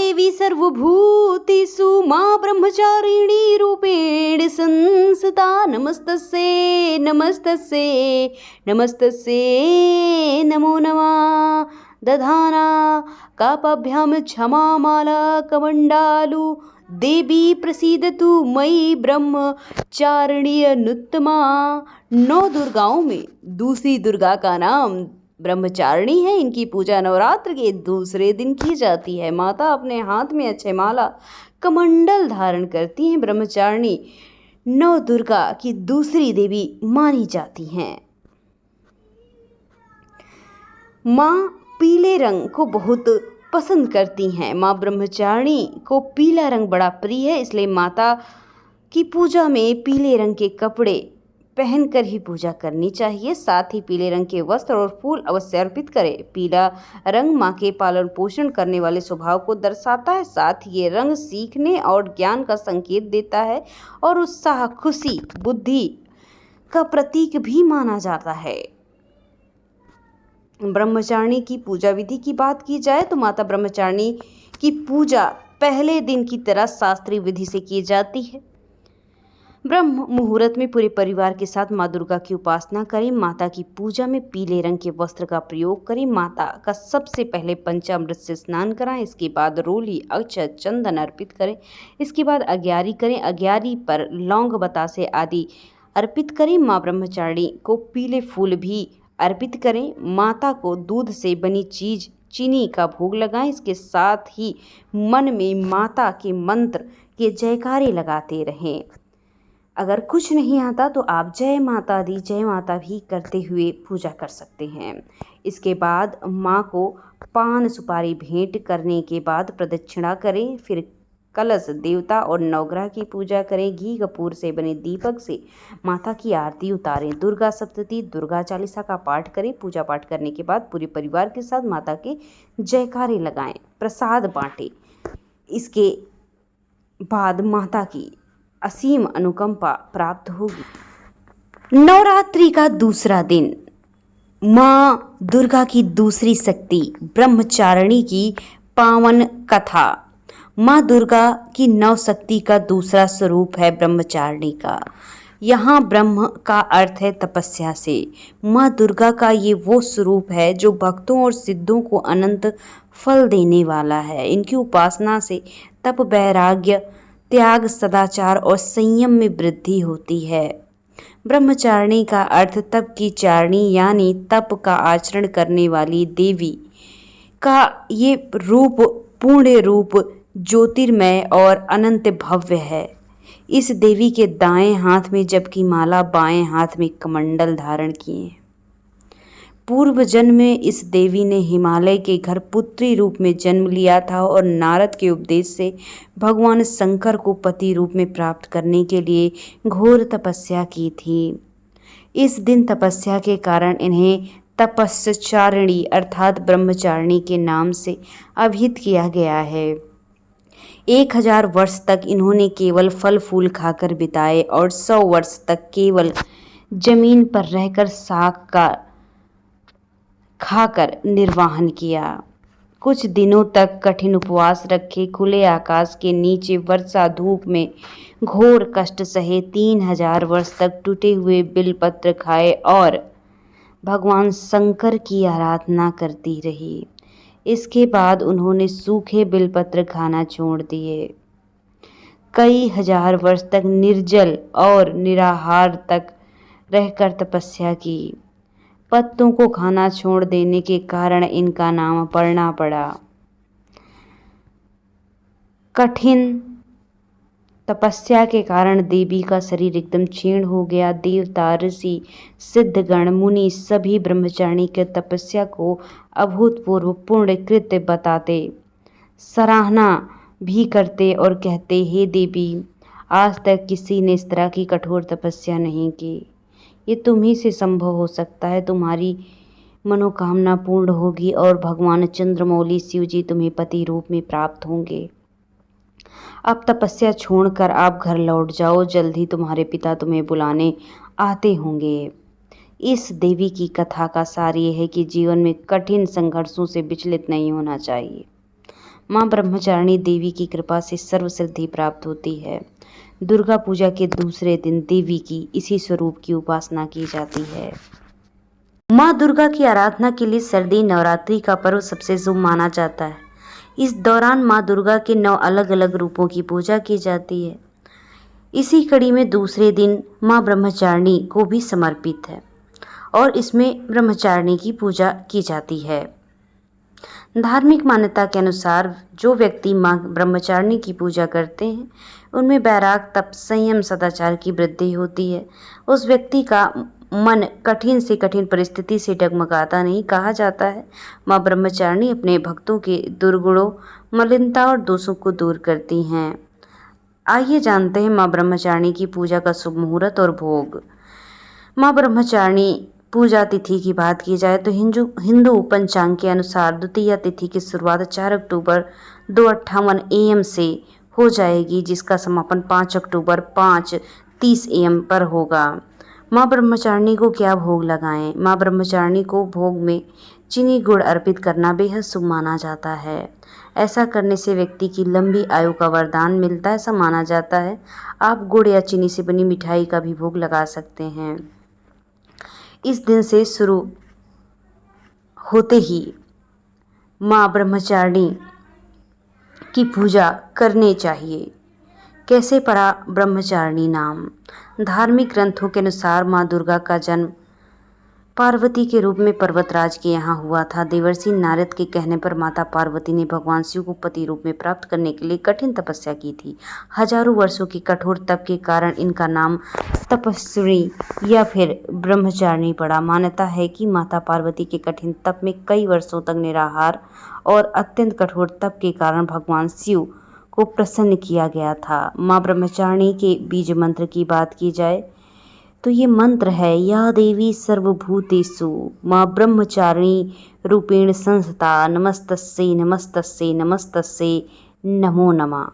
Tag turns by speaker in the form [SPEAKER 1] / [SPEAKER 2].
[SPEAKER 1] देवी सर्वभूतेषु मां ब्रह्मचारिणी रूपेण संस्थिता। नमस्तस्यै नमस्तस्यै नमस्तस्यै नमो नमः। दधाना कापाभ्यां क्षमामाला कमण्डालु देवी प्रसीदतु मयि ब्रह्मचारिणी अनुत्तमा। 9 दुर्गाओं में दूसरी दुर्गा का नाम ब्रह्मचारिणी है। इनकी पूजा नवरात्र के दूसरे दिन की जाती है। माता अपने हाथ में अक्षय माला कमंडल धारण करती हैं। ब्रह्मचारिणी 9 दुर्गा की दूसरी देवी मानी जाती हैं। माँ पीले रंग को बहुत पसंद करती हैं। माँ ब्रह्मचारिणी को पीला रंग बड़ा प्रिय है, इसलिए माता की पूजा में पीले रंग के कपड़े पहनकर ही पूजा करनी चाहिए। साथ ही पीले रंग के वस्त्र और फूल अवश्य अर्पित करें। पीला रंग माँ के पालन पोषण करने वाले स्वभाव को दर्शाता है। साथ ही ये रंग सीखने और ज्ञान का संकेत देता है और उत्साह, खुशी, बुद्धि का प्रतीक भी माना जाता है। ब्रह्मचारिणी की पूजा विधि की बात की जाए तो माता ब्रह्मचारिणी की पूजा पहले दिन की तरह शास्त्रीय विधि से की जाती है। ब्रह्म मुहूर्त में पूरे परिवार के साथ माँ दुर्गा की उपासना करें। माता की पूजा में पीले रंग के वस्त्र का प्रयोग करें। माता का सबसे पहले पंचामृत से स्नान कराएं। इसके बाद रोली, अक्षत, चंदन अर्पित करें। इसके बाद अग्यारी करें। अग्यारी पर लौंग, बतासे आदि अर्पित करें। माँ ब्रह्मचारिणी को पीले फूल भी अर्पित करें। माता को दूध से बनी चीज, चीनी का भोग लगाएं। इसके साथ ही मन में माता के मंत्र के जयकारे लगाते रहें। अगर कुछ नहीं आता तो आप जय माता दी, जय माता भी करते हुए पूजा कर सकते हैं। इसके बाद माँ को पान सुपारी भेंट करने के बाद प्रदक्षिणा करें। फिर कलश, देवता और नवग्रह की पूजा करें। घी कपूर से बने दीपक से माता की आरती उतारें। दुर्गा सप्तती, दुर्गा चालीसा का पाठ करें। पूजा पाठ करने के बाद पूरे परिवार के साथ माता के जयकारे लगाएं, प्रसाद बांटें। इसके बाद माता की असीम अनुकंपा प्राप्त होगी। नवरात्रि का दूसरा दिन माँ दुर्गा की दूसरी शक्ति ब्रह्मचारिणी की पावन कथा। माँ दुर्गा की 9 शक्ति का दूसरा स्वरूप है ब्रह्मचारिणी का। यहाँ ब्रह्म का अर्थ है तपस्या से। माँ दुर्गा का ये वो स्वरूप है जो भक्तों और सिद्धों को अनंत फल देने वाला है। इनकी उपासना से तप, वैराग्य, त्याग, सदाचार और संयम में वृद्धि होती है। ब्रह्मचारिणी का अर्थ तप की चारिणी यानी तप का आचरण करने वाली देवी का ये रूप पूर्ण रूप ज्योतिर्मय और अनंत भव्य है। इस देवी के दाएं हाथ में जबकि माला, बाएं हाथ में कमंडल धारण किए। पूर्व जन्म में इस देवी ने हिमालय के घर पुत्री रूप में जन्म लिया था और नारद के उपदेश से भगवान शंकर को पति रूप में प्राप्त करने के लिए घोर तपस्या की थी। इस दिन तपस्या के कारण इन्हें तपस्चारिणी अर्थात ब्रह्मचारिणी के नाम से अभिहित किया गया है। 1000 वर्ष तक इन्होंने केवल फल फूल खाकर बिताए और 100 वर्ष तक केवल जमीन पर रहकर शाक का खाकर निर्वाहन किया। कुछ दिनों तक कठिन उपवास रखे, खुले आकाश के नीचे वर्षा धूप में घोर कष्ट सहे, 3000 वर्ष तक टूटे हुए बिलपत्र खाए और भगवान शंकर की आराधना करती रही। इसके बाद उन्होंने सूखे बिलपत्र खाना छोड़ दिए। कई हजार वर्ष तक निर्जल और निराहार तक रहकर तपस्या की। पत्तों को खाना छोड़ देने के कारण इनका नाम अपर्णा पड़ा। कठिन तपस्या के कारण देवी का शरीर एकदम क्षीण हो गया। देवता, ऋषि, सिद्धगण, मुनि सभी ब्रह्मचारिणी के तपस्या को अभूतपूर्व पुण्य कृत्य बताते, सराहना भी करते और कहते, हे देवी, आज तक किसी ने इस तरह की कठोर तपस्या नहीं की। ये तुम्ही से संभव हो सकता है। तुम्हारी मनोकामना पूर्ण होगी और भगवान चंद्रमौली शिव जी तुम्हें पति रूप में प्राप्त होंगे। अब तपस्या छोड़कर आप घर लौट जाओ। जल्द ही तुम्हारे पिता तुम्हें बुलाने आते होंगे। इस देवी की कथा का सार ये है कि जीवन में कठिन संघर्षों से विचलित नहीं होना चाहिए। माँ ब्रह्मचारिणी देवी की कृपा से सर्व सिद्धि प्राप्त होती है। दुर्गा पूजा के दूसरे दिन देवी की इसी स्वरूप की उपासना की जाती है। माँ दुर्गा की आराधना के लिए शारदीय नवरात्रि का पर्व सबसे शुभ माना जाता है। इस दौरान माँ दुर्गा के 9 अलग अलग रूपों की पूजा की जाती है। इसी कड़ी में दूसरे दिन माँ ब्रह्मचारिणी को भी समर्पित है और इसमें ब्रह्मचारिणी की पूजा की जाती है। धार्मिक मान्यता के अनुसार जो व्यक्ति माँ ब्रह्मचारिणी की पूजा करते हैं उनमें वैराग, तप, संयम, सदाचार की वृद्धि होती है। उस व्यक्ति का मन कठिन से कठिन परिस्थिति से डगमगाता नहीं। कहा जाता है माँ ब्रह्मचारिणी अपने भक्तों के दुर्गुणों, मलिनता और दोषों को दूर करती हैं। आइए जानते हैं माँ ब्रह्मचारिणी की पूजा का शुभ मुहूर्त और भोग। माँ ब्रह्मचारिणी पूजा तिथि की बात की जाए तो हिंदू पंचांग के अनुसार द्वितीया तिथि की शुरुआत 4 अक्टूबर 2:58 AM से हो जाएगी, जिसका समापन 5 अक्टूबर 5:30 AM पर होगा। माँ ब्रह्मचारिणी को क्या भोग लगाएं? माँ ब्रह्मचारिणी को भोग में चीनी गुड़ अर्पित करना बेहद शुभ माना जाता है। ऐसा करने से व्यक्ति की लंबी आयु का वरदान मिलता है, ऐसा माना जाता है। आप गुड़ या चीनी से बनी मिठाई का भी भोग लगा सकते हैं। इस दिन से शुरू होते ही माँ ब्रह्मचारिणी की पूजा करनी चाहिए। कैसे पड़ा ब्रह्मचारिणी नाम? धार्मिक ग्रंथों के अनुसार माँ दुर्गा का जन्म पार्वती के रूप में पर्वतराज के यहाँ हुआ था। देवर्षि नारद के कहने पर माता पार्वती ने भगवान शिव को पति रूप में प्राप्त करने के लिए कठिन तपस्या की थी। हजारों वर्षों के कठोर तप के कारण इनका नाम तपस्वी या फिर ब्रह्मचारिणी पड़ा। मान्यता है कि माता पार्वती के कठिन तप में कई वर्षों तक निराहार और अत्यंत कठोर तप के कारण भगवान शिव को प्रसन्न किया गया था। माँ ब्रह्मचारिणी के बीज मंत्र की बात की जाए तो ये मंत्र है, या देवी सर्वभूतेषु माँ ब्रह्मचारिणी रूपेण संस्थिता नमस्तस्यै नमस्तस्यै नमस्तस्यै नमो नमः।